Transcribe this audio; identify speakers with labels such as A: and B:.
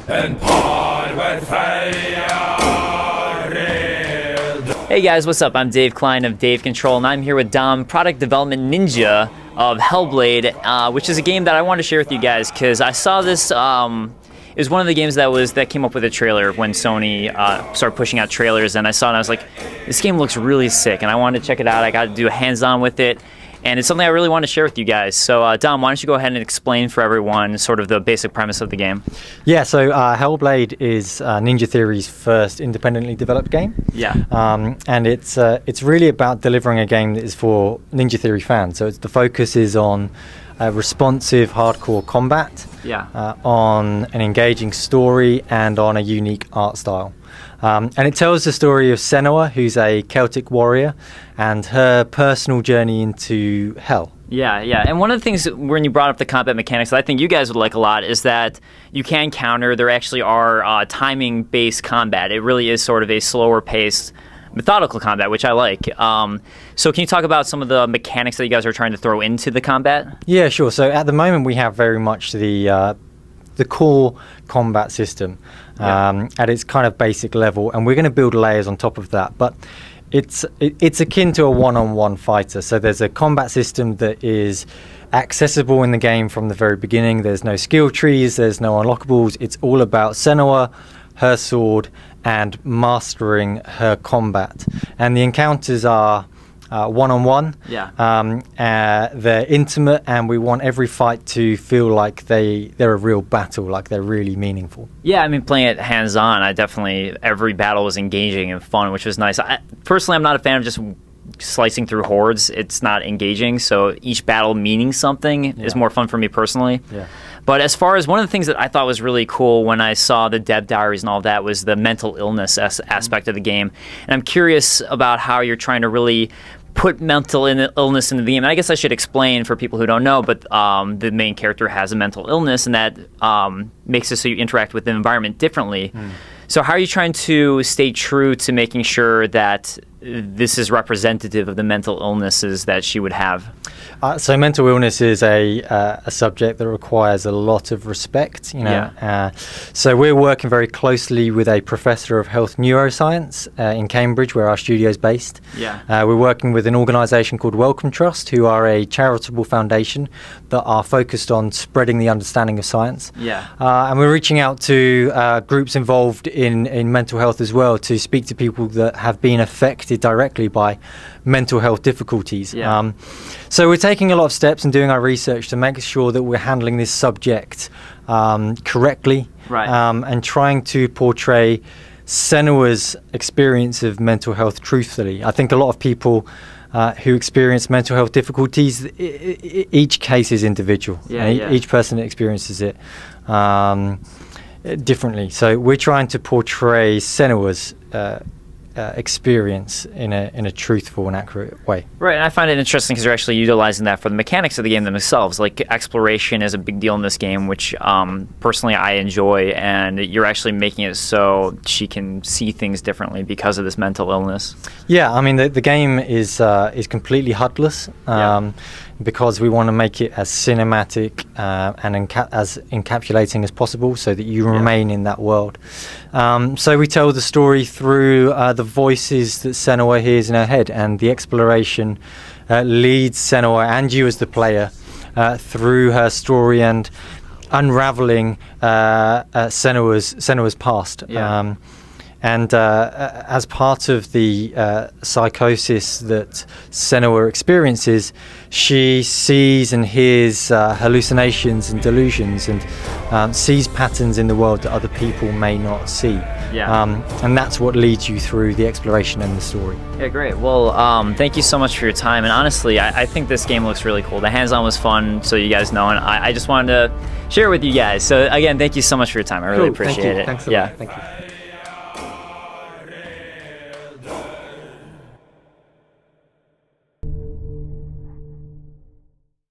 A: En par ved
B: Hey guys, what's up? I'm Dave Klein of Dave Control, and I'm here with Dom, Product Development Ninja of Hellblade, which is a game that I wanted to share with you guys because I saw this. It was one of the games that came up with a trailer when Sony started pushing out trailers, and I saw it and I was like, this game looks really sick, and I wanted to check it out. I got to do a hands-on with it, and it's something I really want to share with you guys. So Dom, why don't you go ahead and explain for everyone sort of the basic premise of the game?
C: Yeah, so Hellblade is Ninja Theory's first independently developed game.
B: Yeah.
C: And it's really about delivering a game that is for Ninja Theory fans. So the focus is on responsive, hardcore combat, on an engaging story, and on a unique art style. And it tells the story of Senua, who's a Celtic warrior, and her personal journey into hell.
B: Yeah, yeah. And one of the things when you brought up the combat mechanics that I think you guys would like a lot is that you can counter. There actually are timing-based combat. It really is sort of a slower-paced, methodical combat, which I like. So can you talk about some of the mechanics that you guys are trying to throw into the combat?
C: Yeah, sure. So at the moment we have very much the core combat system at its kind of basic level, and we're going to build layers on top of that. But it's akin to a one-on-one fighter. So there's a combat system that is accessible in the game from the very beginning. There's no skill trees, there's no unlockables. It's all about Senua, her sword, and mastering her combat. And the encounters are one-on-one. They're intimate, and we want every fight to feel like they're a real battle, like they're really meaningful. Yeah,
B: I mean, playing it hands-on, every battle was engaging and fun, which was nice. Personally, I'm not a fan of just slicing through hordes. It's not engaging, so each battle meaning something is more fun for me personally. Yeah. But as far as one of the things that I thought was really cool when I saw the dev diaries and all that was the mental illness aspect of the game. And I'm curious about how you're trying to really put mental illness into the game. And I guess I should explain for people who don't know, but the main character has a mental illness, and that makes it so you interact with the environment differently. So how are you trying to stay true to making sure that this is representative of the mental illnesses that she would have?
C: So mental illness is a subject that requires a lot of respect, you know. So we're working very closely with a professor of health neuroscience in Cambridge, where our studio is based. We're working with an organisation called Wellcome Trust, who are a charitable foundation that are focused on spreading the understanding of science. And we're reaching out to groups involved in mental health as well, to speak to people that have been affected directly by mental health difficulties. So we're taking a lot of steps and doing our research to make sure that we're handling this subject correctly, and trying to portray Senua's experience of mental health truthfully. I think a lot of people who experience mental health difficulties, each case is individual. Each person experiences it differently. So we're trying to portray Senua's experience in a truthful and accurate way. Right,
B: and I find it interesting because you're actually utilizing that for the mechanics of the game themselves. Like, exploration is a big deal in this game, which personally I enjoy, and you're actually making it so she can see things differently because of this mental illness. Yeah, I mean, the game is completely HUD-less, because we want to make it as cinematic and as encapsulating as possible, so that you remain in that world. So we tell the story through the voices that Senua hears in her head, and the exploration leads Senua and you as the player through her story and unraveling Senua's past. And as part of the psychosis that Senua experiences, she sees and hears hallucinations and delusions, and sees patterns in the world that other people may not see. And that's what leads you through the exploration and the story. Yeah, great. Well, thank you so much for your time. And honestly, I think this game looks really cool. The hands-on was fun, so you guys know, and I just wanted to share it with you guys. So again, thank you so much for your time. I really appreciate it.
C: Thanks a lot. Thank you.